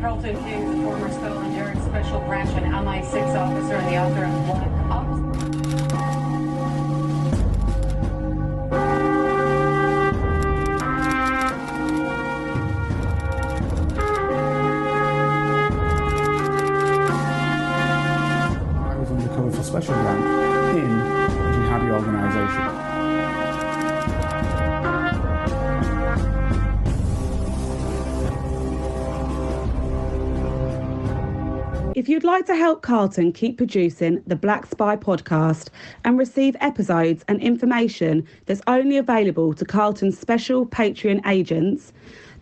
Carlton King, the former Scotland Yard Special Branch and MI6 officer and the author of Black Ops. I was undercover for Special Branch in a jihadi organisation. If you'd like to help Carlton keep producing the Black Spy podcast and receive episodes and information that's only available to Carlton's special Patreon agents,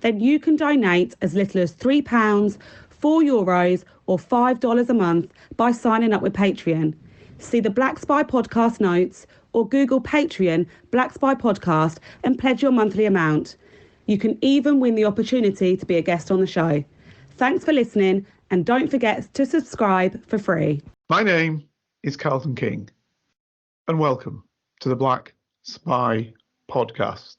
then you can donate as little as £3, €4 or $5 a month by signing up with Patreon. See the Black Spy podcast notes or Google Patreon Black Spy podcast and pledge your monthly amount. You can even win the opportunity to be a guest on the show. Thanks for listening. And don't forget to subscribe for free. My name is Carlton King, and welcome to the Black Spy Podcast,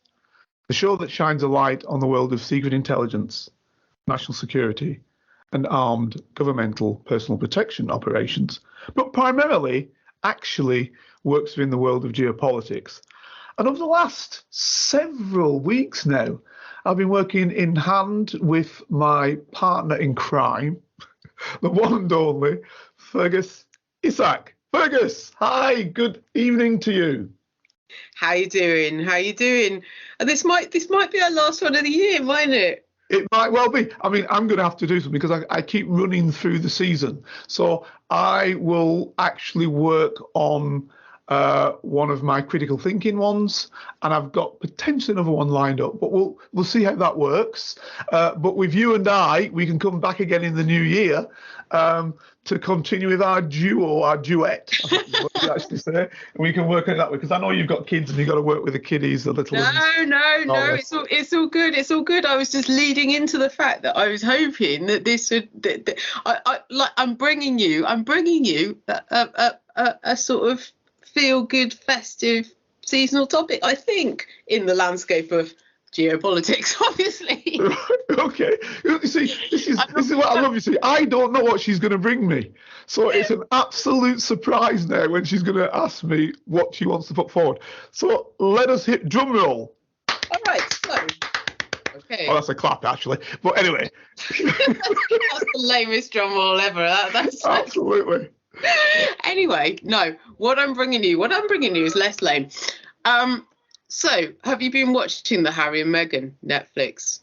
the show that shines a light on the world of secret intelligence, national security, and armed governmental personal protection operations, but primarily actually works within the world of geopolitics. And over the last several weeks now, I've been working in hand with my partner in crime, the one and only Firgas Esack. Firgas, hi, good evening to you. How you doing? How you doing? And this might be our last one of the year, mightn't it? It might well be. I mean, I'm going to have to do something because I keep running through the season. So I will actually work on one of my critical thinking ones, and I've got potentially another one lined up, but we'll see how that works. But with you and I, we can come back again in the new year to continue with our duet, I think is what you actually say, and we can work on it that way, because I know you've got kids and you've got to work with the kiddies, the little ones. No, it's all good. I was just leading into the fact that I was hoping that this would, I'm bringing you a sort of feel good, festive, seasonal topic, I think, in the landscape of geopolitics, obviously. Okay. You see, this is what I love. You see, I don't know what she's going to bring me. So it's an absolute surprise now when she's going to ask me what she wants to put forward. So let us hit drum roll. All right, so. Okay. Oh, that's a clap, actually. But anyway. That's the lamest drum roll ever. That's absolutely. Anyway, no, what I'm bringing you is less lame. So have you been watching the Harry and Meghan Netflix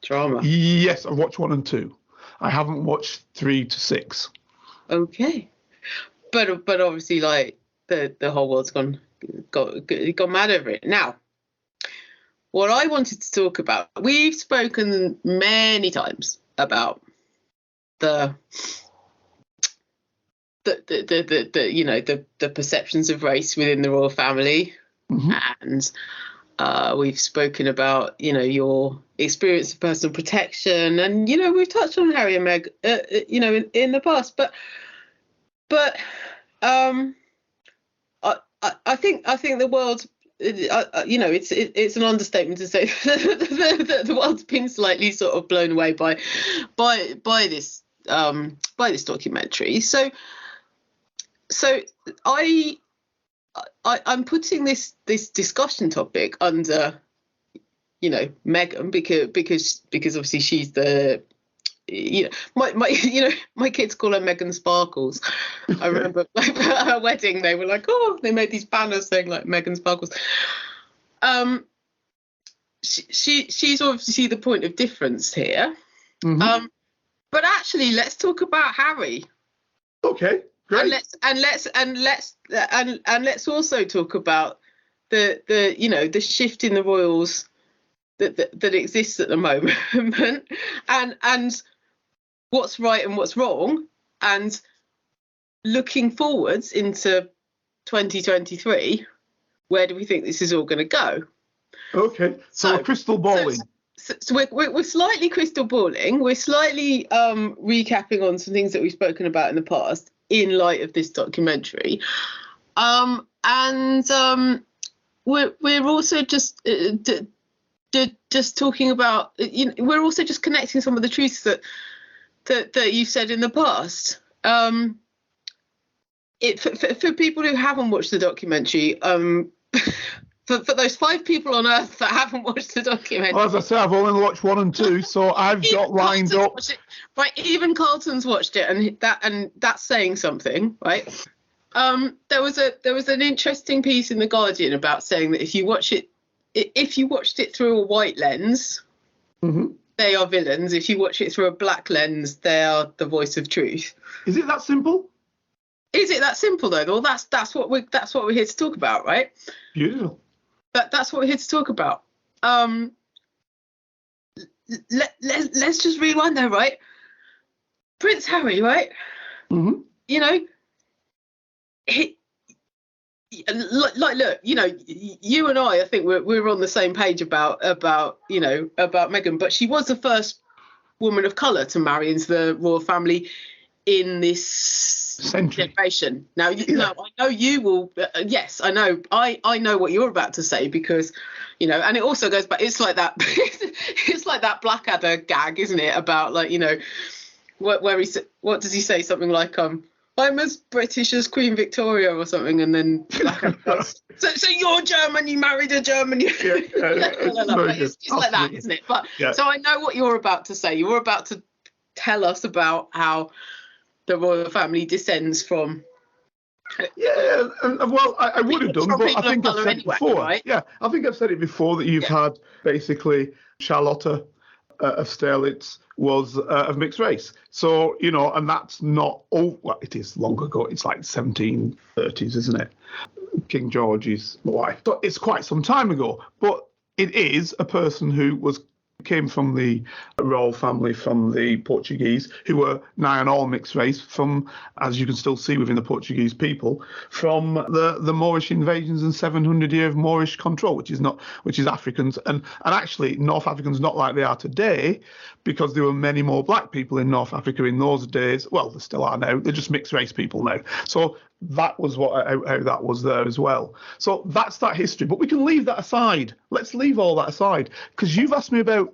drama? Yes, I've watched 1 and 2. I haven't watched 3 to 6. Okay, but obviously, like the whole world's gone mad over it. Now, what I wanted to talk about, we've spoken many times about the perceptions of race within the royal family, and we've spoken about your experience of personal protection, and we've touched on Harry and Meg in the past, but I think the world, it's an understatement to say that the world's been slightly sort of blown away by this documentary. So I'm putting this discussion topic under, Meghan, because obviously she's the, my kids call her Meghan Sparkles. I remember at her wedding they were like, oh, they made these banners saying like Meghan Sparkles. She's obviously the point of difference here. But actually, let's talk about Harry. Okay. Great. And let's also talk about the shift in the royals that exists at the moment, and what's right and what's wrong, and looking forwards into 2023, where do we think this is all going to go? Okay, so crystal balling. So we're slightly crystal balling. We're slightly recapping on some things that we've spoken about in the past in light of this documentary, and we're also just talking about, we're also just connecting some of the truths that that you've said in the past. For people who haven't watched the documentary, for those 5 people on Earth that haven't watched the documentary. Well, as I say, I've only watched 1 and 2, so I've got lined up. Right, even Carlton's watched it, and that's saying something, right? There was an interesting piece in The Guardian about saying that if you watched it through a white lens, they are villains. If you watch it through a black lens, they are the voice of truth. Is it that simple? Is it that simple though? Well, that's what we're here to talk about, right? Beautiful. That's what we're here to talk about. Let's just rewind there, right? Prince Harry, right? Mm-hmm. You know, look, you know, you and I think we're on the same page about Meghan, but she was the first woman of colour to marry into the royal family in this generation. Now, I know you will. Yes, I know. I know what you're about to say because, you know, and it also goes back. It's like that. It's like that Blackadder gag, isn't it? About like, you know, what does he say? Something like I'm as British as Queen Victoria or something, and then Blackadder goes, so you're German, you married a German. It's like that, isn't it? But so I know what you're about to say. You're about to tell us about how the royal family descends from. Well, I would have done, but I think I've said it before. Right? Yeah, I think I've said it before that you've had basically Charlotta of Sterlitz was of mixed race. So, you know, and that's not, it is long ago. It's like 1730s, isn't it? King George's wife. So it's quite some time ago, but it is a person who came from the royal family from the Portuguese, who were nigh on all mixed race from, as you can still see within the Portuguese people, from the Moorish invasions and 700 years of Moorish control, which is Africans and actually North Africans not like they are today, because there were many more black people in North Africa in those days. Well, there still are now. They're just mixed race people now. So that was how that was there as well. So that's that history. But we can leave that aside. Let's leave all that aside, because you've asked me about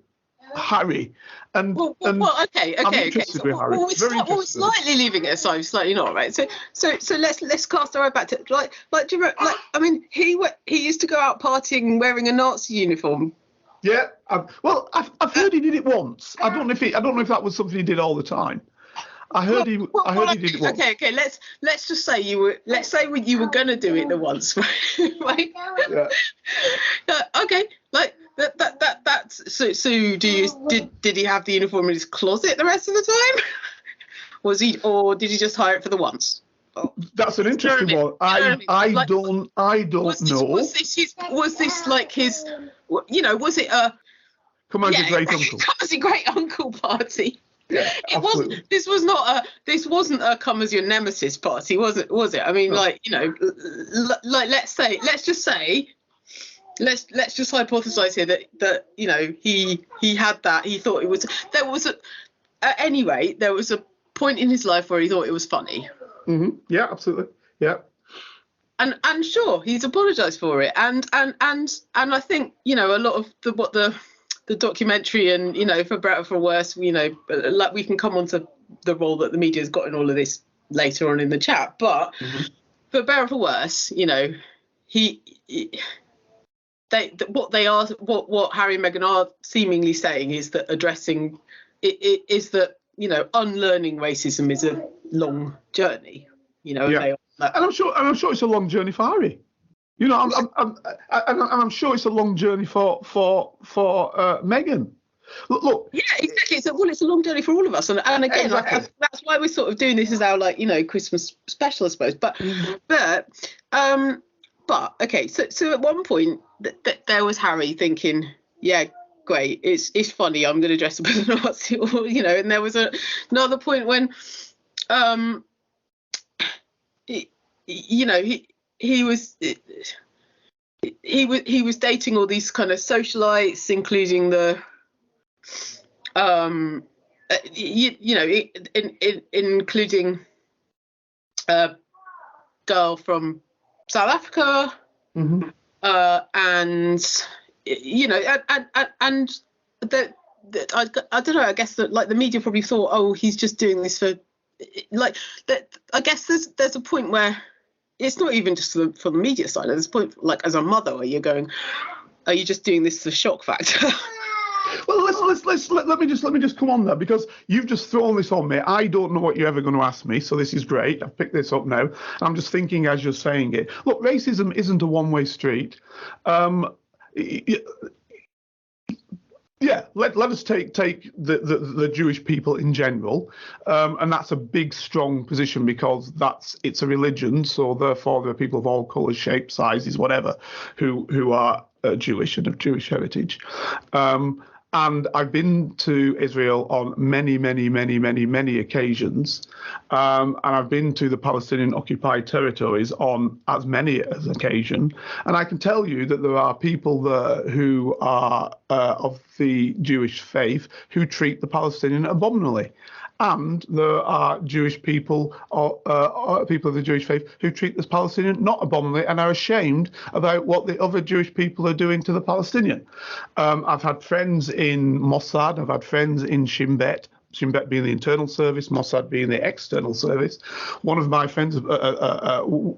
Harry, and okay. So we're slightly leaving it aside, slightly not, right? So let's cast our eye back to like do you remember, like, I mean, he used to go out partying wearing a Nazi uniform. Yeah, I've heard he did it once. I don't know if that was something he did all the time. I heard he did it once. Okay. Let's just say you were going to do it the once, right? Yeah. Okay, like that's so. Did he have the uniform in his closet the rest of the time? Or did he just hire it for the once? That's an interesting one. I don't know. Was this like his? You know, was it a? Come as a great uncle. Come as a great uncle party. Yeah, it wasn't. This wasn't a come as your nemesis party, was it? I mean, no. Like, you know, like let's just hypothesize here that you know he had that. He thought there was a point in his life where he thought it was funny. Mm-hmm. Yeah, absolutely. Yeah. And sure, he's apologized for it. And I think, you know, a lot of the documentary, and, you know, for better or for worse, you know, like we can come on to the role that the media has got in all of this later on in the chat. But for better or for worse, you know, what Harry and Meghan are seemingly saying is that addressing it is that, you know, unlearning racism is a long journey. You know, and I'm sure it's a long journey for Harry. You know, I'm sure it's a long journey for Meghan. Look. Yeah, exactly. So, it's a long journey for all of us, and again, exactly. That's why we're sort of doing this as our, like, you know, Christmas special, I suppose. But okay. So at one point, there was Harry thinking, yeah, great, it's funny, I'm going to dress up as a Nazi, or, you know, and there was another point when, you know, he was dating all these kind of socialites, including the including a girl from South Africa, and you know, and I don't know. I guess that like the media probably thought, oh, he's just doing this for like that. I guess there's a point where it's not even just for the media side. There's a point like as a mother where you're going, are you just doing this for shock factor? Well, let me just come on there, because you've just thrown this on me. I don't know what you're ever going to ask me, so this is great. I've picked this up now. I'm just thinking as you're saying it. Look, racism isn't a one-way street. Yeah, let us take the Jewish people in general, and that's a big, strong position because it's a religion. So therefore, there are people of all colours, shapes, sizes, whatever, who are Jewish and of Jewish heritage. And I've been to Israel on many, many, many, many, many occasions. And I've been to the Palestinian occupied territories on as many as occasion. And I can tell you that there are people there who are of the Jewish faith who treat the Palestinian abominably. And there are Jewish people or people of the Jewish faith who treat this Palestinian not abominably and are ashamed about what the other Jewish people are doing to the Palestinian. I've had friends in Mossad, I've had friends in Shin Bet being the internal service, Mossad being the external service. One of my friends,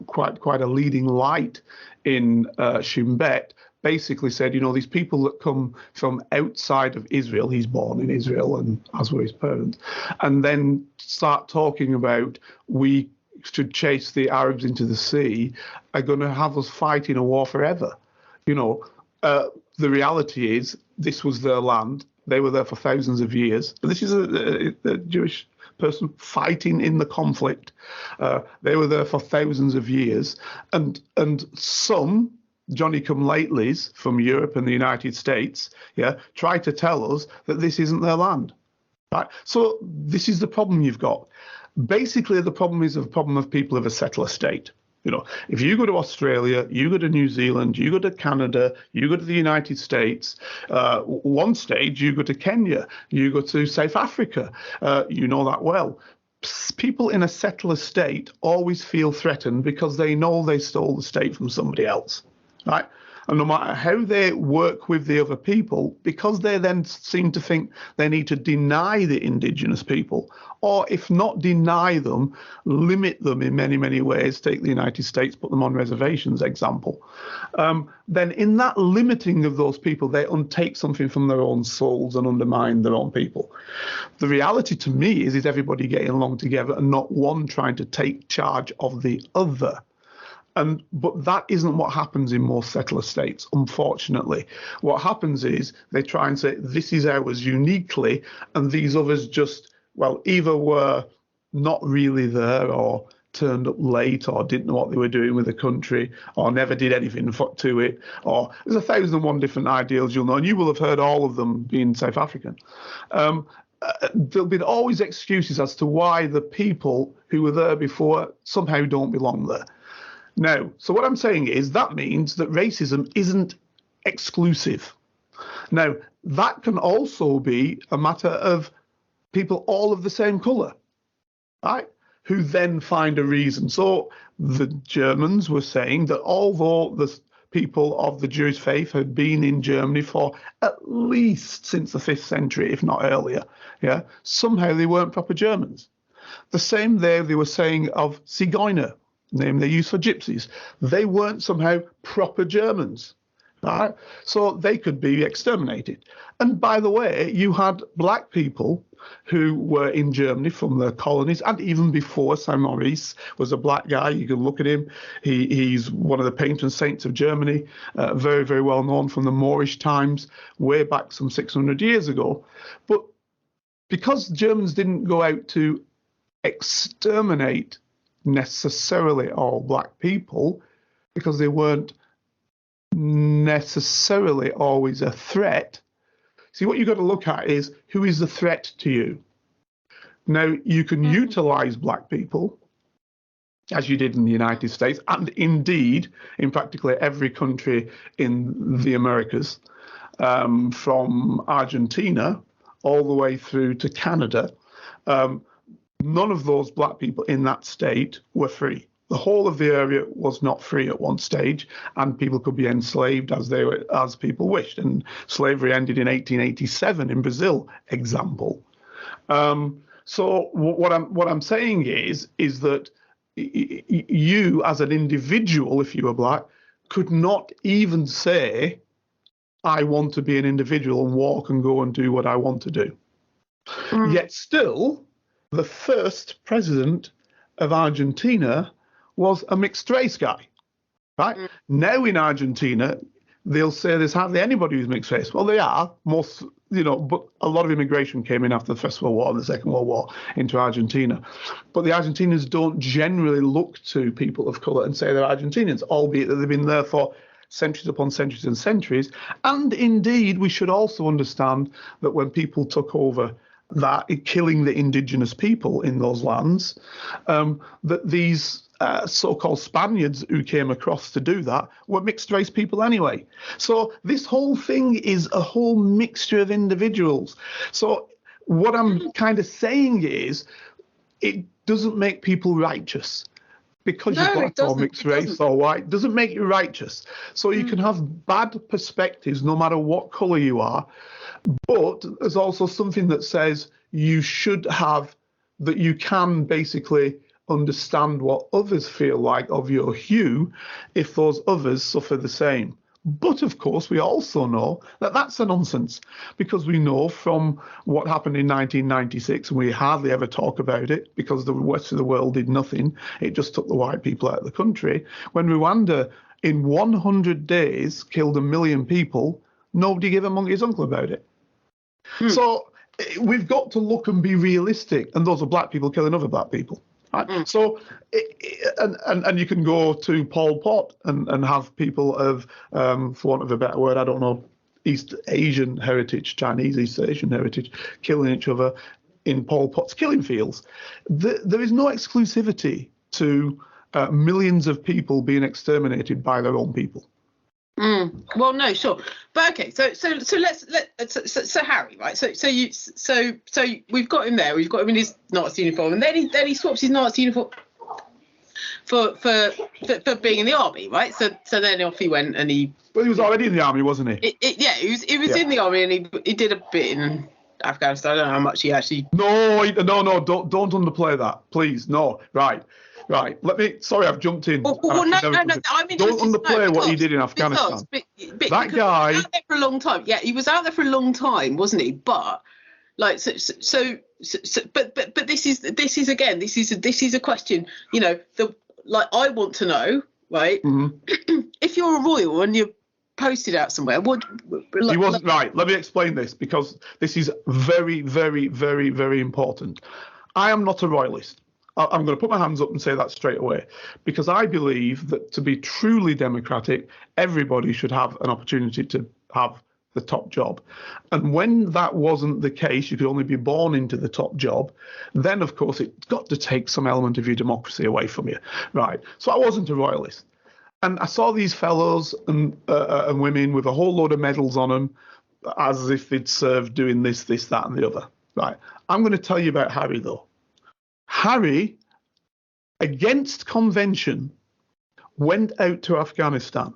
quite a leading light in Shin Bet, basically said, these people that come from outside of Israel, he's born in Israel and as were his parents, and then start talking about we should chase the Arabs into the sea, are going to have us fighting a war forever. The reality is this was their land. They were there for thousands of years. But this is a Jewish person fighting in the conflict. They were there for thousands of years. And some Johnny-come-latelys from Europe and the United States, try to tell us that this isn't their land. Right? So this is the problem you've got. Basically, the problem is a problem of people of a settler state. If you go to Australia, you go to New Zealand, you go to Canada, you go to the United States, one stage you go to Kenya, you go to South Africa, you know that well. People in a settler state always feel threatened because they know they stole the state from somebody else. Right? And no matter how they work with the other people, because they then seem to think they need to deny the indigenous people, or if not deny them, limit them in many, many ways, take the United States, put them on reservations, example, then in that limiting of those people, they untake something from their own souls and undermine their own people. The reality to me is everybody getting along together and not one trying to take charge of the other. But that isn't what happens in most settler states, unfortunately. What happens is they try and say, this is ours uniquely, and these others just, either were not really there or turned up late or didn't know what they were doing with the country or never did anything to it. Or there's 1,001 different ideals you'll know, and you will have heard all of them being South African. There'll be always excuses as to why the people who were there before somehow don't belong there. Now, so what I'm saying is that means that racism isn't exclusive. Now, that can also be a matter of people all of the same colour, right, who then find a reason. So the Germans were saying that although the people of the Jewish faith had been in Germany for at least since the 5th century, if not earlier, somehow they weren't proper Germans. The same they were saying of Zigeuner, name they use for gypsies. They weren't somehow proper Germans, right? So they could be exterminated. And by the way, you had black people who were in Germany from the colonies, and even before. Saint-Maurice was a black guy. You can look at him. He's one of the patron saints of Germany, very, very well known from the Moorish times, way back some 600 years ago. But because Germans didn't go out to exterminate necessarily all black people, because they weren't necessarily always a threat. See, what you've got to look at is who is the threat to you. Now, you can utilize black people, as you did in the United States, and indeed in practically every country in the Americas, from Argentina all the way through to Canada. None of those black people in that state were free. The whole of the area was not free at one stage, and people could be enslaved as people wished. And slavery ended in 1887 in Brazil, example. So what I'm saying is that you, as an individual, if you were black, could not even say, I want to be an individual and walk and go and do what I want to do. Yet still, the first president of Argentina was a mixed race guy, right? Now in Argentina, they'll say there's hardly anybody who's mixed race. Well, they are, most, but a lot of immigration came in after the First World War and the Second World War into Argentina. But the Argentinians don't generally look to people of colour and say they're Argentinians, albeit that they've been there for centuries upon centuries and centuries. And indeed, we should also understand that when people took over that, killing the indigenous people in those lands, that these so-called Spaniards who came across to do that were mixed race people anyway. So this whole thing is a whole mixture of individuals. So what I'm kind of saying is it doesn't make people righteous. Because you've got or mixed race or white doesn't make you righteous. So you can have bad perspectives no matter what colour you are. But there's also something that says you should have, that you can basically understand what others feel like of your hue if those others suffer the same. But of course, we also know that that's a nonsense, because we know from what happened in 1996, and we hardly ever talk about it because the rest of the world did nothing. It just took the white people out of the country. When Rwanda, in 100 days, killed 1 million people, nobody gave a monkey's uncle about it. So we've got to look and be realistic. And those are black people killing other black people. Right? So, and you can go to Pol Pot and have people of, for want of a better word, I don't know, East Asian heritage, Chinese East Asian heritage, killing each other in Pol Pot's killing fields. There is no exclusivity to millions of people being exterminated by their own people. Well, no, sure, but okay. So let's Harry, right? So we've got him there. We've got him in his Nazi uniform, and then he swaps his Nazi uniform for being in the army, right? So then off he went, and he. Well, he was already in the army, wasn't he? He was in the army, and he did a bit in Afghanistan. I don't know how much he actually. No, don't underplay that, please. No, right. Sorry, I've jumped in. No. I'm interested. Don't underplay what he did in Afghanistan. That guy. He was out there for a long time. Yeah, he was out there for a long time, wasn't he? But like, but this is again, this is a question. I want to know, right? Mm-hmm. If you're a royal and you're posted out somewhere, he wasn't right. Let me explain this, because this is very, very, very, very important. I am not a royalist. I'm going to put my hands up and say that straight away, because I believe that to be truly democratic, everybody should have an opportunity to have the top job. And when that wasn't the case, you could only be born into the top job, then of course it's got to take some element of your democracy away from you. Right. So I wasn't a royalist. And I saw these fellows and women with a whole load of medals on them, as if they'd served doing this, that, and the other. Right. I'm going to tell you about Harry, though. Harry, against convention, went out to Afghanistan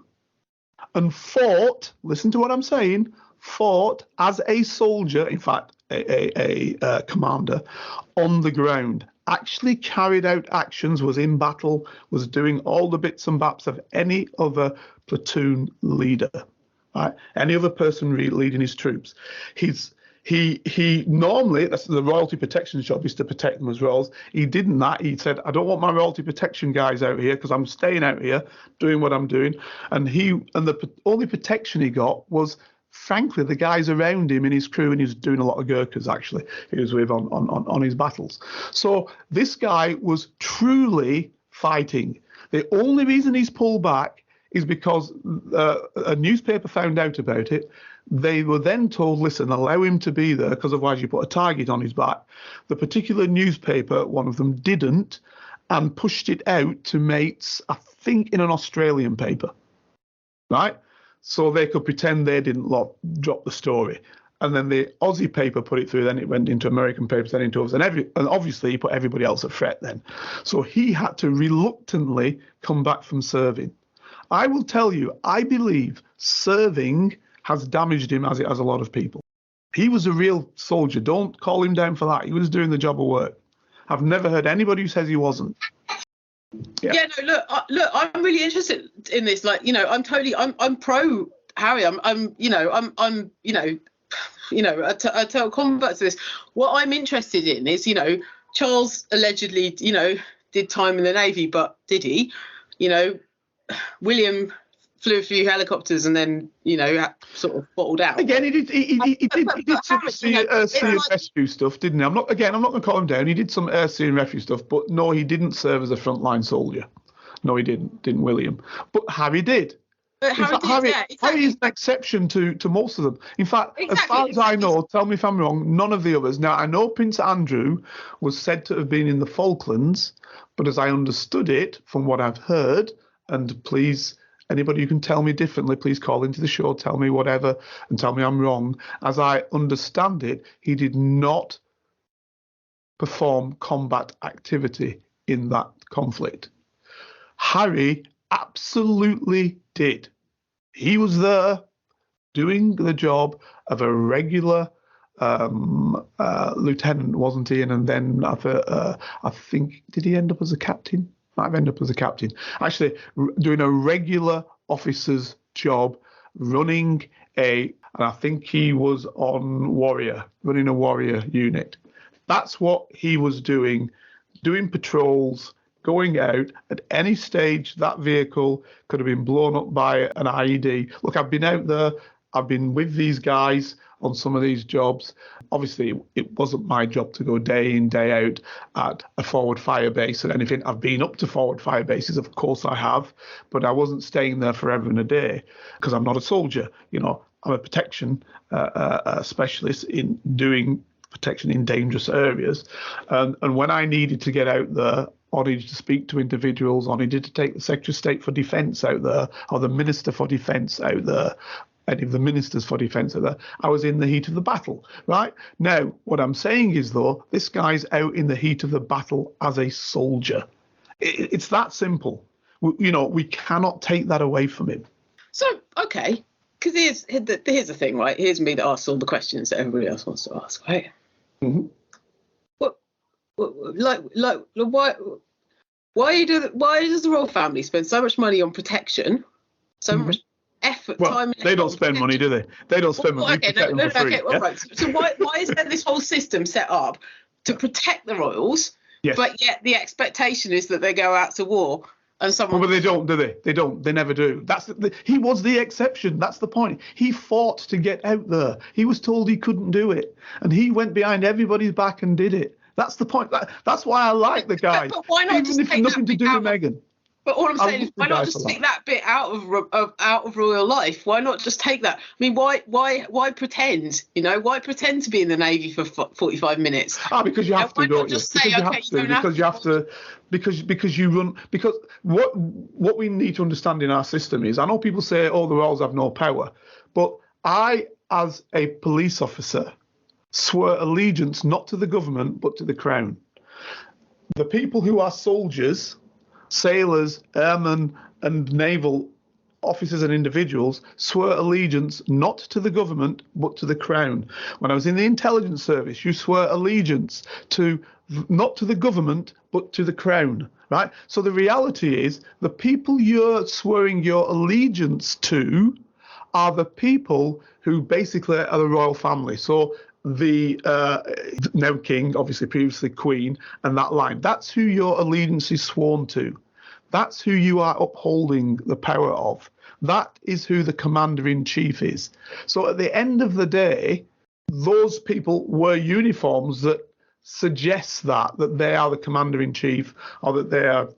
and fought, listen to what I'm saying, fought as a soldier, in fact, a commander, on the ground, actually carried out actions, was in battle, was doing all the bits and baps of any other platoon leader, right? Any other person leading his troops. He normally, that's the royalty protection job, is to protect them as royals. He didn't that. He said, I don't want my royalty protection guys out here because I'm staying out here doing what I'm doing. And the only protection he got was, frankly, the guys around him in his crew, and he was doing a lot of Gurkhas, actually, he was with on his battles. So this guy was truly fighting. The only reason he's pulled back is because a newspaper found out about it. They were then told, listen, allow him to be there, because otherwise you put a target on his back. The particular newspaper, one of them, didn't, and pushed it out to mates, I think, in an Australian paper, right? So they could pretend they didn't drop the story. and then the Aussie paper put it through, then it went into American papers, then into others, and obviously he put everybody else at threat then. So he had to reluctantly come back from serving. I will tell you, I believe serving has damaged him as it has a lot of people. He was a real soldier. Don't call him down for that. He was doing the job of work. I've never heard anybody who says he wasn't. Yeah, no, look, I'm really interested in this. Like, you know, I'm pro Harry. I tell combat to this. What I'm interested in is, you know, Charles allegedly, you know, did time in the Navy, but did he? You know, William flew a few helicopters and then, you know, sort of bottled out. Again, he did some sea and rescue stuff, didn't he? I'm not going to call him down. He did some sea and rescue stuff, but no, he didn't serve as a frontline soldier. No, he didn't William. But Harry did. But Harry is an exception to most of them. In fact, as far as I know, tell me if I'm wrong, none of the others. Now, I know Prince Andrew was said to have been in the Falklands, but as I understood it, from what I've heard, and please, anybody who can tell me differently, please call into the show, tell me whatever, and tell me I'm wrong. As I understand it, he did not perform combat activity in that conflict. Harry absolutely did. He was there doing the job of a regular lieutenant, wasn't he? And then I think, did he end up as a captain? Might have ended up as a captain. Actually, doing a regular officer's job, and I think he was on Warrior, running a Warrior unit. That's what he was doing patrols, going out. At any stage, that vehicle could have been blown up by an IED. Look, I've been out there. I've been with these guys on some of these jobs. Obviously, it wasn't my job to go day in, day out at a forward fire base or anything. I've been up to forward fire bases, of course I have, but I wasn't staying there forever and a day because I'm not a soldier. You know, I'm a protection specialist in doing protection in dangerous areas. And when I needed to get out there, or needed to speak to individuals, or needed to take the Secretary of State for Defence out there, or the Minister for Defence out there, any of the ministers for defence out there, I was in the heat of the battle, right? Now, what I'm saying is, though, this guy's out in the heat of the battle as a soldier. It's that simple. You know, we cannot take that away from him. So, okay, because here's the thing, right? Here's me that asks all the questions that everybody else wants to ask, right? Mm-hmm. Why does the royal family spend so much money on protection, so much effort, time? They don't spend money, do they? They don't spend money. Right. So why is there this whole system set up to protect the royals? Yes. But yet the expectation is that they go out to war and someone. Well, but they don't, do they? They don't. They never do. He was the exception. That's the point. He fought to get out there. He was told he couldn't do it, and he went behind everybody's back and did it. That's the point. That's why I like the guy. But why not just take nothing to do with Meghan? But all I'm saying is, why not just take that bit out of royal life? Why not just take that? I mean, why pretend? You know, why pretend to be in the Navy for 45 minutes? Because you have to, don't you? Just say, okay, because you have to, because you run. Because what we need to understand in our system is, I know people say, oh, the royals have no power, but I, as a police officer, swear allegiance not to the government but to the crown. The people who are soldiers, sailors, airmen and naval officers and individuals swear allegiance not to the government but to the crown. When I was in the intelligence service, you swear allegiance to not to the government but to the crown, right? So the reality is the people you're swearing your allegiance to are the people who basically are the royal family. So the now king, obviously previously queen, and that line, that's who your allegiance is sworn to. That's who you are upholding the power of. That is who the commander-in-chief is. So at the end of the day, those people wear uniforms that suggest that they are the commander-in-chief, or that they are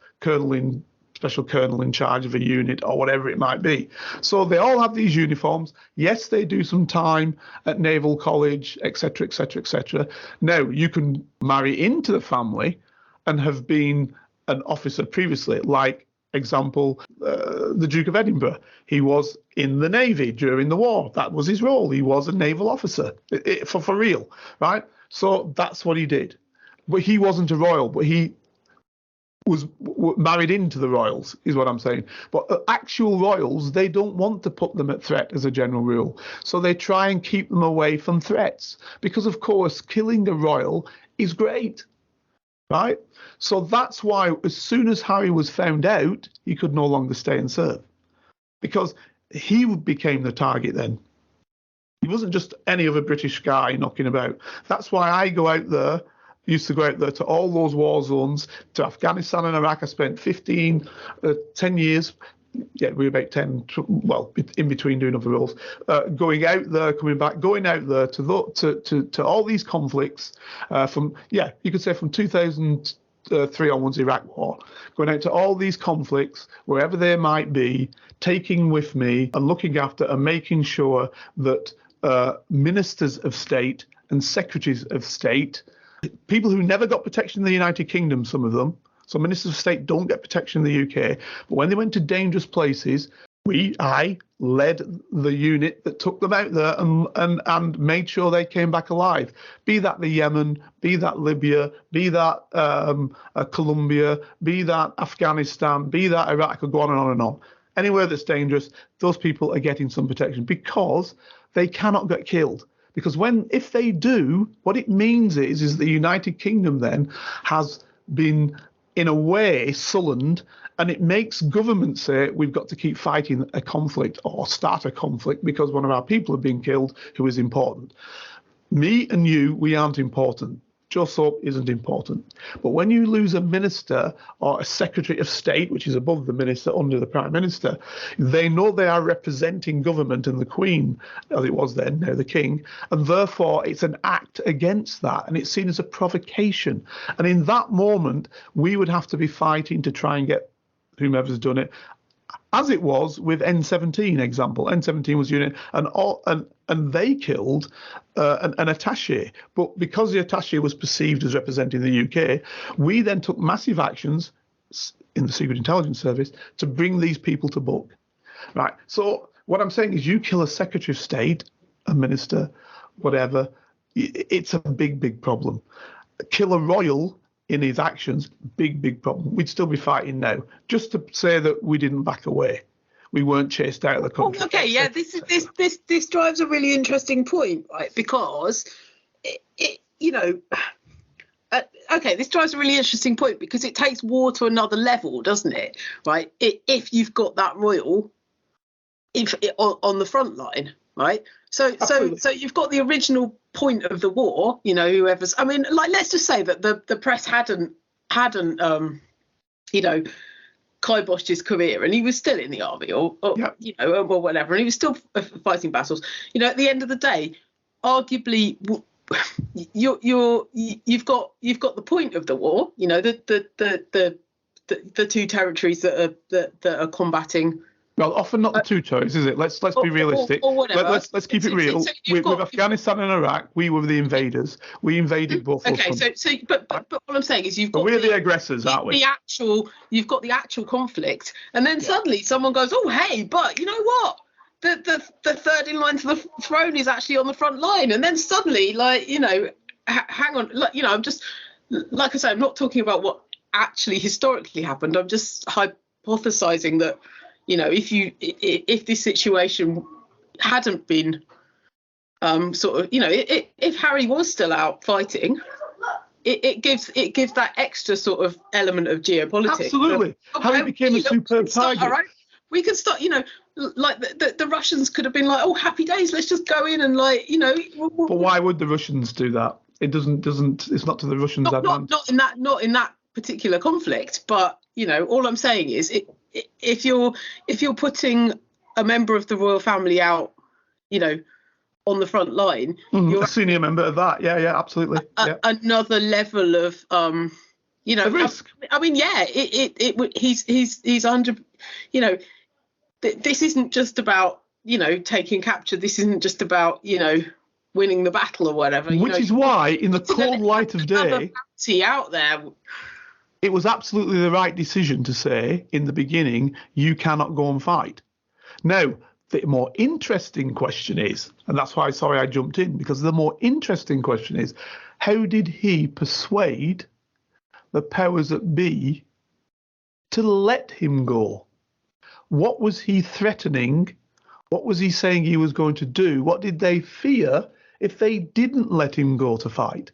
special colonel in charge of a unit, or whatever it might be. So they all have these uniforms. Yes, they do some time at Naval College, etc., etc., etc. Now, you can marry into the family and have been an officer previously, like example, the Duke of Edinburgh. He was in the Navy during the war. That was his role. He was a naval officer, for real, right? So that's what he did. But he wasn't a royal, but he was married into the royals, is what I'm saying. But actual royals, they don't want to put them at threat as a general rule. So they try and keep them away from threats. Because, of course, killing a royal is great, right? So that's why as soon as Harry was found out, he could no longer stay and serve. Because he became the target then. He wasn't just any other British guy knocking about. That's why I used to go out there to all those war zones, to Afghanistan and Iraq. I spent 10 years, we were about 10, well, in between doing other roles, going out there, coming back, going out there to all these conflicts you could say from 2003 onwards, Iraq war, going out to all these conflicts, wherever they might be, taking with me and looking after and making sure that ministers of state and secretaries of state, people who never got protection in the United Kingdom, some of them, so ministers of state don't get protection in the UK, but when they went to dangerous places, I led the unit that took them out there and made sure they came back alive. Be that the Yemen, be that Libya, be that Colombia, be that Afghanistan, be that Iraq, I could go on and on and on. Anywhere that's dangerous, those people are getting some protection because they cannot get killed. Because if they do, what it means is the United Kingdom then has been, in a way, sullied, and it makes governments say we've got to keep fighting a conflict or start a conflict because one of our people have been killed who is important. Me and you, we aren't important. Joe Soap isn't important. But when you lose a minister or a secretary of state, which is above the minister, under the prime minister, they know they are representing government and the Queen, as it was then, now the King, and therefore it's an act against that, and it's seen as a provocation. And in that moment, we would have to be fighting to try and get whomever's done it, as it was with N17 example. N17 was unit, and they killed an attaché. But because the attaché was perceived as representing the UK, we then took massive actions in the Secret Intelligence Service to bring these people to book. Right. So what I'm saying is, you kill a Secretary of State, a minister, whatever, it's a big, big problem. Kill a royal in his actions, big problem. We'd still be fighting now. Just to say that we didn't back away. We weren't chased out of the country. Oh, okay, yeah, this drives a really interesting point, right? Because this drives a really interesting point because it takes war to another level, doesn't it? Right? If you've got that royal on the front line, right? So you've got the original point of the war, whoever's, I mean, like, let's just say that the press hadn't kiboshed his career and he was still in the army or whatever, and he was still fighting battles. At the end of the day, arguably, you've got the point of the war, the two territories that are combating. Well, often not the two territories, is it? Let's be realistic. Or whatever. Let's keep it real. With Afghanistan and Iraq, we were the invaders. We invaded both. Okay, but what I'm saying is we're the aggressors, aren't we? You've got the actual conflict, and then suddenly someone goes, "Oh, hey, but you know what? The third in line to the throne is actually on the front line," and then suddenly, hang on, I'm just, like I say, I'm not talking about what actually historically happened. I'm just hypothesizing that. If this situation hadn't been if Harry was still out fighting, it gives that extra sort of element of geopolitics. Absolutely. Harry became a superb target. Right? We could start, like the Russians could have been like, oh, happy days, let's just go in and But why would the Russians do that? It doesn't. It's not to the Russians' advantage. Not in that particular conflict. But all I'm saying is if you're putting a member of the royal family out, on the front line, you're a senior member of that. Yeah, absolutely. Another level of the risk. I mean, yeah, he's under. This isn't just about taking capture. This isn't just about winning the battle or whatever. Which is why, in the cold light of day, out there. it was absolutely the right decision to say in the beginning, you cannot go and fight. Now, the more interesting question is, and that's why, sorry, I jumped in, because the more interesting question is, how did he persuade the powers that be to let him go? What was he threatening? What was he saying he was going to do? What did they fear if they didn't let him go to fight?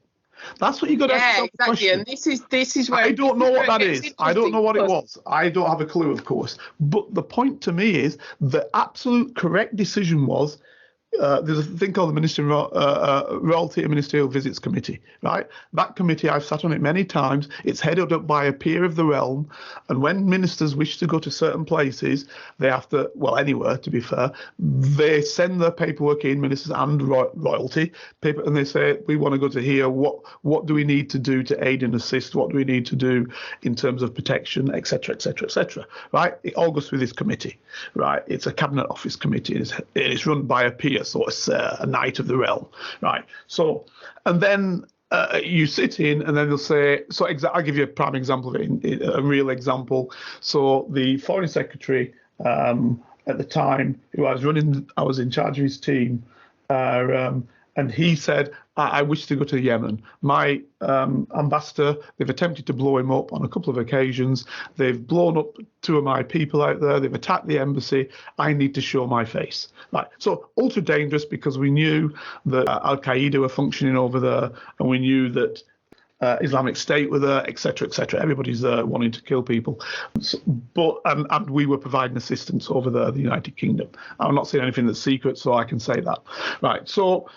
That's what you got to ask yourself. Exactly. And this is where I don't know what that is. I don't know what it was. I don't have a clue, of course. But the point to me is the absolute correct decision was there's a thing called the Royalty and Ministerial Visits Committee, right? That committee, I've sat on it many times. It's headed up by a peer of the realm. And when ministers wish to go to certain places, they have to, well, anywhere, to be fair, they send their paperwork in, ministers and royalty, paper, and they say, we want to go to here. What do we need to do to aid and assist? What do we need to do in terms of protection, et cetera, et cetera, et cetera, right? It all goes through this committee, right? It's a cabinet office committee. It's run by a peer, sort of a knight of the realm, right? So, and then you sit in, and then they'll say, so I'll give you a prime example of it, a real example. So the foreign secretary at the time, who I was in charge of his team, and he said, I wish to go to Yemen. My ambassador, they've attempted to blow him up on a couple of occasions. They've blown up 2 of my people out there. They've attacked the embassy. I need to show my face. Right. So ultra dangerous, because we knew that Al-Qaeda were functioning over there, and we knew that Islamic State were there, etc., etc. Everybody's there wanting to kill people. And we were providing assistance over there, the United Kingdom. I'm not saying anything that's secret, so I can say that. Right. So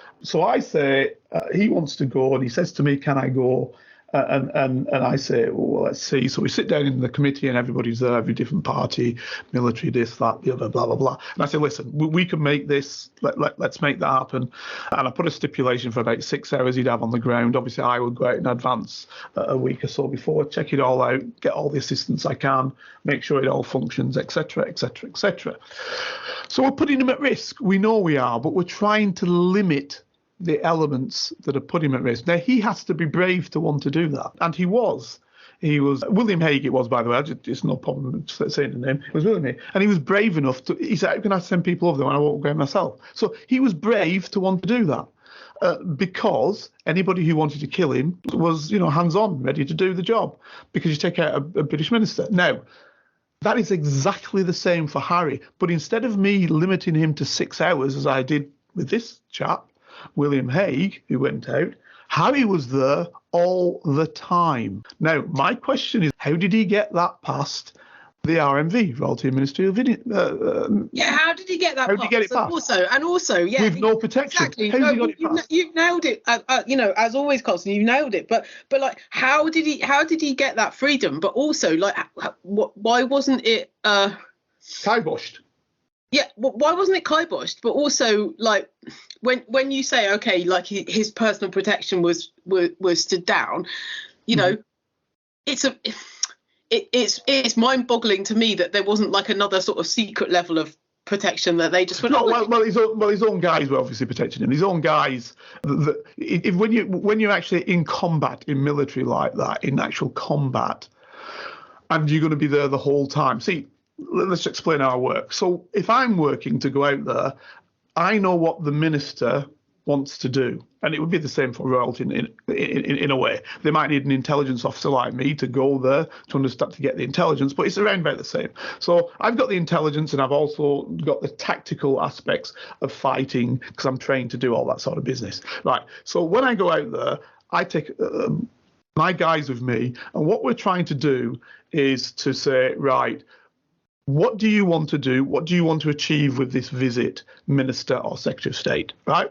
I say he wants to go, and he says to me, "Can I go?" And I say, well, let's see. So we sit down in the committee, and everybody's there, every different party, military, this, that, the other, blah, blah, blah. And I say, listen, we can make this. Let's make that happen. And I put a stipulation for about 6 hours he'd have on the ground. Obviously, I would go out in advance a week or so before, check it all out, get all the assistance I can, make sure it all functions, etc., etc., etc. So we're putting him at risk. We know we are, but we're trying to limit the elements that are put him at risk. Now, he has to be brave to want to do that. And he was. William Hague, it was, by the way, it's no problem saying the name. It was William Hague. And he was brave enough to, he said, how can I send people over there when I won't go myself? So he was brave to want to do that. Because anybody who wanted to kill him was, hands-on, ready to do the job. Because you take out a British minister. Now, that is exactly the same for Harry. But instead of me limiting him to 6 hours, as I did with this chap, William Hague, who went out, Harry was there all the time. Now, my question is, how did he get that past the RMV, Royalty and Ministerial Video? How did he get that? How did he get it past? Also, with no protection. Exactly. How did he get it past? You've nailed it. As always, Carlton, you've nailed it. But like, how did he get that freedom? But also, like, why wasn't it kiboshed? Yeah, why wasn't it kiboshed? But also, like, when you say, okay, like his personal protection was stood down, it's mind-boggling to me that there wasn't like another sort of secret level of protection that they just went. His own guys were obviously protecting him. His own guys. When you're actually in combat, in military like that, in actual combat, and you're going to be there the whole time. See, let's explain how I work. So if I'm working to go out there, I know what the minister wants to do. And it would be the same for royalty in a way. They might need an intelligence officer like me to go there to understand, to get the intelligence, but it's around about the same. So I've got the intelligence, and I've also got the tactical aspects of fighting, because I'm trained to do all that sort of business. Right. So when I go out there, I take my guys with me, and what we're trying to do is to say, right, what do you want to do? What do you want to achieve with this visit, Minister or Secretary of State, right?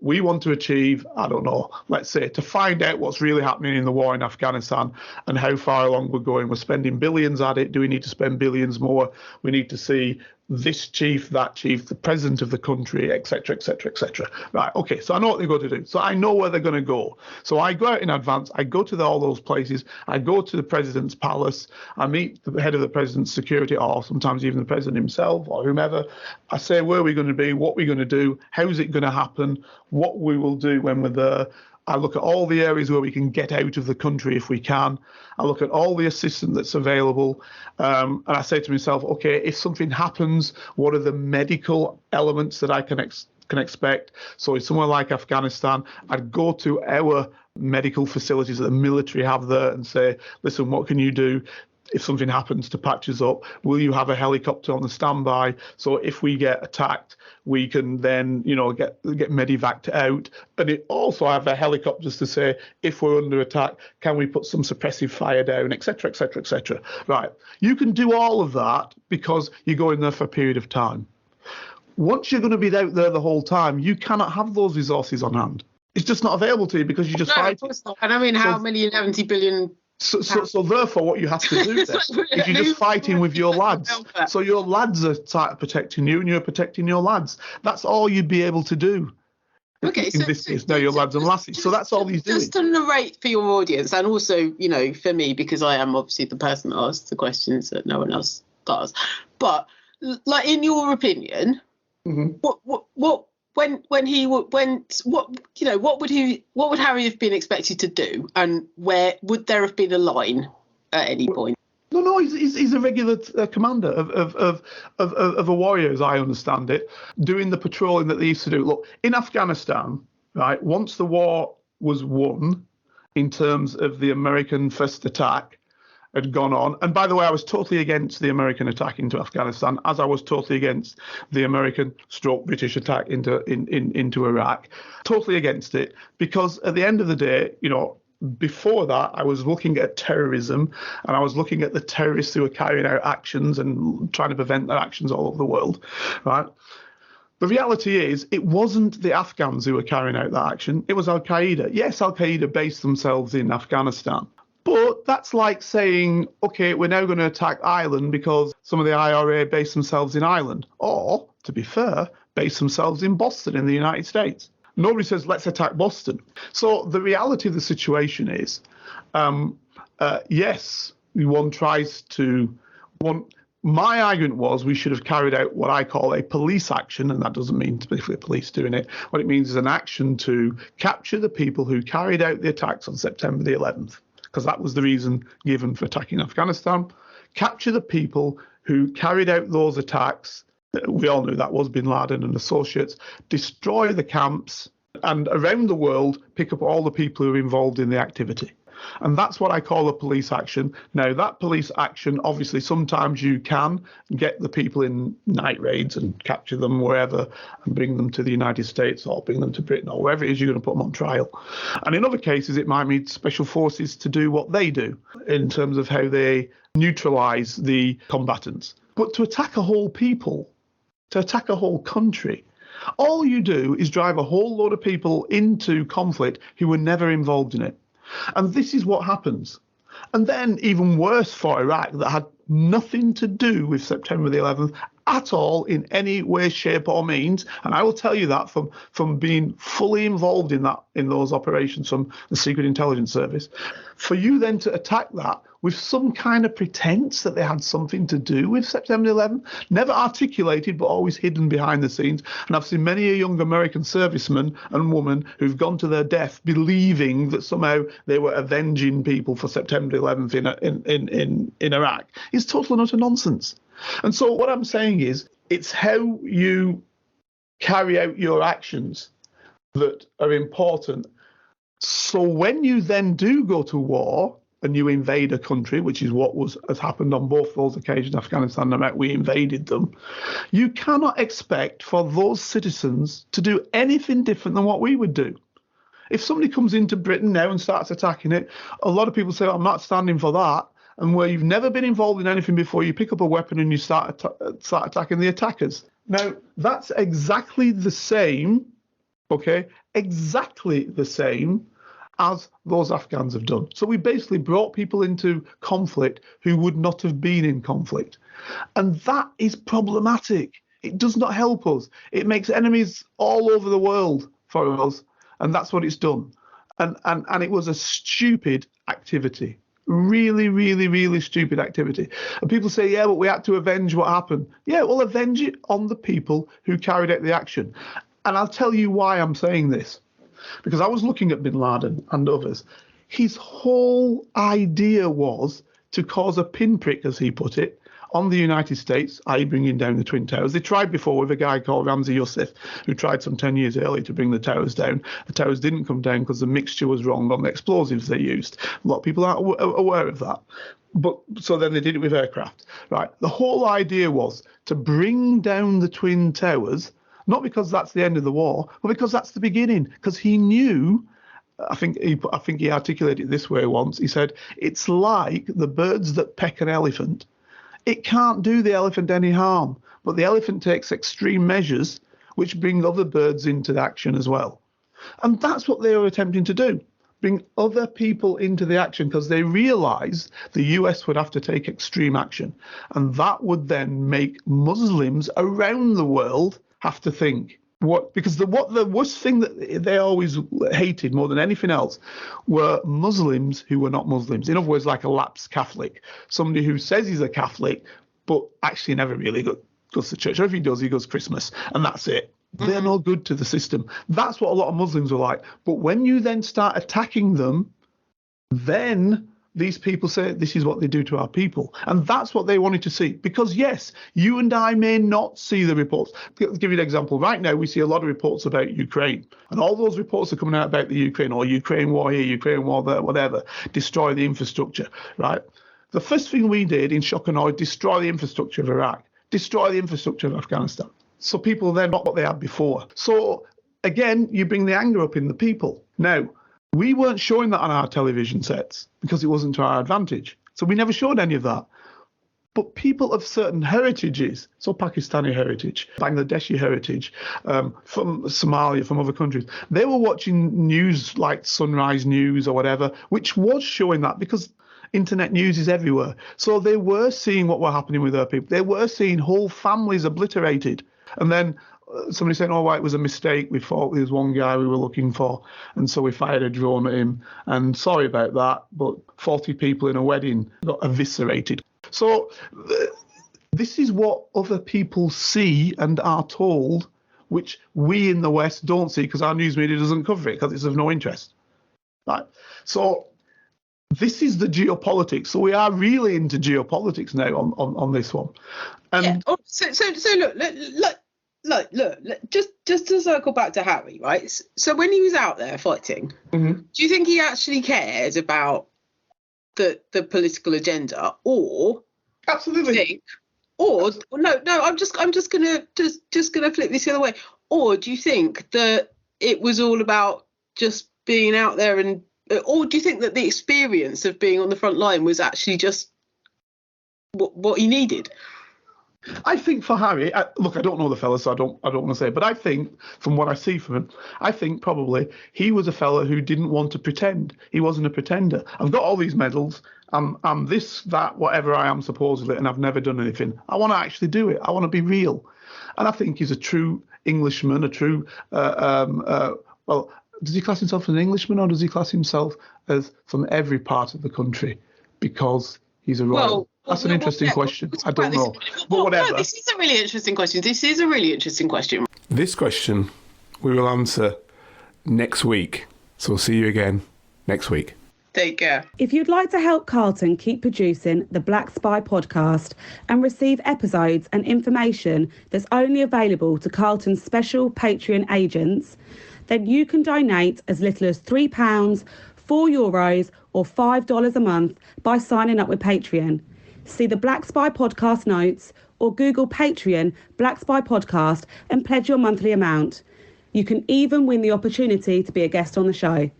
We want to achieve, I don't know, let's say, to find out what's really happening in the war in Afghanistan and how far along we're going. We're spending billions at it. Do we need to spend billions more? We need to see this chief, that chief, the president of the country, etc., etc., etc. Right, okay, so I know what they're going to do. So I know where they're going to go. So I go out in advance. I go to all those places. I go to the president's palace. I meet the head of the president's security, or sometimes even the president himself or whomever. I say where we're going to be, what we're going to do, how's it going to happen, what we will do when we're there, I look at all the areas where we can get out of the country if we can. I look at all the assistance that's available. And I say to myself, okay, if something happens, what are the medical elements that I can expect? So somewhere like Afghanistan, I'd go to our medical facilities that the military have there and say, listen, what can you do if something happens to patch us up? Will you have a helicopter on the standby? So if we get attacked, we can then, get medevaced out. And it also have helicopters to say, if we're under attack, can we put some suppressive fire down, etc., etc., etc. Right. You can do all of that because you go in there for a period of time. Once you're going to be out there the whole time, you cannot have those resources on hand. It's just not available to you because you just fight. Of course not. And I mean, how many 70 billion... So therefore, what you have to do then is you're just fighting with your lads. So your lads are protecting you and you're protecting your lads. That's all you'd be able to do. Okay, in this case, your lads and lassies. So that's all he's doing. Just to narrate for your audience, and also, for me, because I am obviously the person that asks the questions that no one else does. But, like, in your opinion, what would Harry have been expected to do, and where would there have been a line at any point? No, he's a regular commander of a warrior, as I understand it, doing the patrolling that they used to do. Look, in Afghanistan, right, once the war was won, in terms of the American first attack had gone on, and by the way, I was totally against the American attack into Afghanistan, as I was totally against the American/British attack into Iraq. Totally against it, because at the end of the day, before that, I was looking at terrorism, and I was looking at the terrorists who were carrying out actions and trying to prevent their actions all over the world, right? The reality is, it wasn't the Afghans who were carrying out that action. It was Al-Qaeda. Yes, Al-Qaeda based themselves in Afghanistan. But that's like saying, OK, we're now going to attack Ireland because some of the IRA based themselves in Ireland. Or, to be fair, based themselves in Boston in the United States. Nobody says, let's attack Boston. So the reality of the situation is, yes, one tries to... My argument was we should have carried out what I call a police action, and that doesn't mean specifically police doing it. What it means is an action to capture the people who carried out the attacks on September the 11th. Because that was the reason given for attacking Afghanistan. Capture the people who carried out those attacks. We all knew that was bin Laden and associates. Destroy the camps, and around the world, pick up all the people who are involved in the activity. And that's what I call a police action. Now, that police action, obviously, sometimes you can get the people in night raids and capture them wherever and bring them to the United States or bring them to Britain or wherever it is you're going to put them on trial. And in other cases, it might need special forces to do what they do in terms of how they neutralise the combatants. But to attack a whole people, to attack a whole country, all you do is drive a whole load of people into conflict who were never involved in it. And this is what happens. And then even worse for Iraq, that had nothing to do with September the 11th at all in any way, shape or means. And I will tell you that from being fully involved in those operations from the Secret Intelligence Service. For you then to attack that with some kind of pretense that they had something to do with September 11th, never articulated, but always hidden behind the scenes. And I've seen many a young American serviceman and woman who've gone to their death believing that somehow they were avenging people for September 11th in Iraq. It's total and utter nonsense. And so what I'm saying is, it's how you carry out your actions that are important. So when you then do go to war and you invade a country, which is what has happened on both those occasions, Afghanistan and Iraq, we invaded them, you cannot expect for those citizens to do anything different than what we would do. If somebody comes into Britain now and starts attacking it, a lot of people say, I'm not standing for that. And where you've never been involved in anything before, you pick up a weapon and you start attacking the attackers. Now, that's exactly the same, okay, exactly the same as those Afghans have done. So we basically brought people into conflict who would not have been in conflict. And that is problematic. It does not help us. It makes enemies all over the world for us. And that's what it's done. And it was a stupid activity. Really, really, really stupid activity. And people say, yeah, but we had to avenge what happened. Yeah, well, avenge it on the people who carried out the action. And I'll tell you why I'm saying this. because I was looking at bin Laden and others. His whole idea was to cause a pinprick, as he put it, on the United States, i.e. bringing down the Twin Towers. They tried before with a guy called Ramzi Youssef, who tried some 10 years earlier to bring the towers down. The towers didn't come down because the mixture was wrong on the explosives they used. A lot of people aren't aware of that. But so then they did it with aircraft, right? The whole idea was to bring down the Twin Towers, not because that's the end of the war, but because that's the beginning. Because he knew, I think he articulated it this way once. He said, it's like the birds that peck an elephant. It can't do the elephant any harm, but the elephant takes extreme measures which bring other birds into action as well. And that's what they were attempting to do, bring other people into the action, because they realised the US would have to take extreme action. And that would then make Muslims around the world have to think. Because the worst thing that they always hated more than anything else were Muslims who were not Muslims. In other words, like a lapsed Catholic, somebody who says he's a Catholic, but actually never really goes to church. Or if he does, he goes Christmas, and that's it. They're no good to the system. That's what a lot of Muslims were like. But when you then start attacking them, then these people say this is what they do to our people. And that's what they wanted to see. Because, yes, you and I may not see the reports. I'll give you an example. Right now, we see a lot of reports about Ukraine. And all those reports are coming out about the Ukraine, or Ukraine war here, Ukraine war there, whatever. Destroy the infrastructure, right? The first thing we did in shock and awe is destroy the infrastructure of Iraq, destroy the infrastructure of Afghanistan. So people then not what they had before. So, again, you bring the anger up in the people. Now, we weren't showing that on our television sets because it wasn't to our advantage. So we never showed any of that. But people of certain heritages, so Pakistani heritage, Bangladeshi heritage, from Somalia, from other countries, they were watching news like Sunrise News or whatever, which was showing that because internet news is everywhere. So they were seeing what were happening with their people. They were seeing whole families obliterated. And then somebody said, oh, well, it was a mistake. We thought there was one guy we were looking for. And so we fired a drone at him. And sorry about that, but 40 people in a wedding got eviscerated. So this is what other people see and are told, which we in the West don't see because our news media doesn't cover it because it's of no interest. Right? So this is the geopolitics. So we are really into geopolitics now on this one. And yeah. So look, just to circle back to Harry, right? So when he was out there fighting, do you think he actually cared about the political agenda, or absolutely, I'm just gonna flip this the other way, or do you think that it was all about just being out there, and or do you think that the experience of being on the front line was actually just what he needed? I think for Harry, look, I don't know the fella, so I don't want to say, but I think from what I see from him, I think probably he was a fella who didn't want to pretend. He wasn't a pretender. I've got all these medals. I'm this, that, whatever I am supposedly, and I've never done anything. I want to actually do it. I want to be real. And I think he's a true Englishman, a true, well, does he class himself as an Englishman, or does he class himself as from every part of the country because he's a royal? That's an interesting question. I don't know. But whatever. No, this is a really interesting question. This question we will answer next week. So we'll see you again next week. Take care. If you'd like to help Carlton keep producing the Black Spy podcast and receive episodes and information that's only available to Carlton's special Patreon agents, then you can donate as little as £3, €4 or $5 a month by signing up with Patreon. See the Black Spy podcast notes or Google Patreon Black Spy podcast and pledge your monthly amount. You can even win the opportunity to be a guest on the show.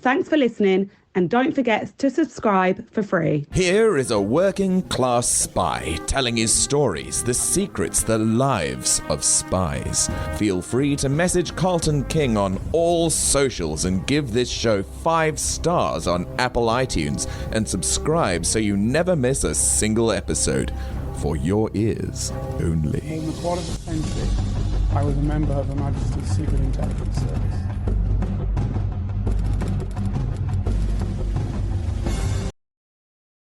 Thanks for listening, and don't forget to subscribe for free. Here is a working class spy telling his stories, the secrets, the lives of spies. Feel free to message Carlton King on all socials and give this show 5 stars on Apple iTunes and subscribe so you never miss a single episode. For your ears only. In the quarter of a century, I was a member of Her Majesty's Secret Intelligence Service.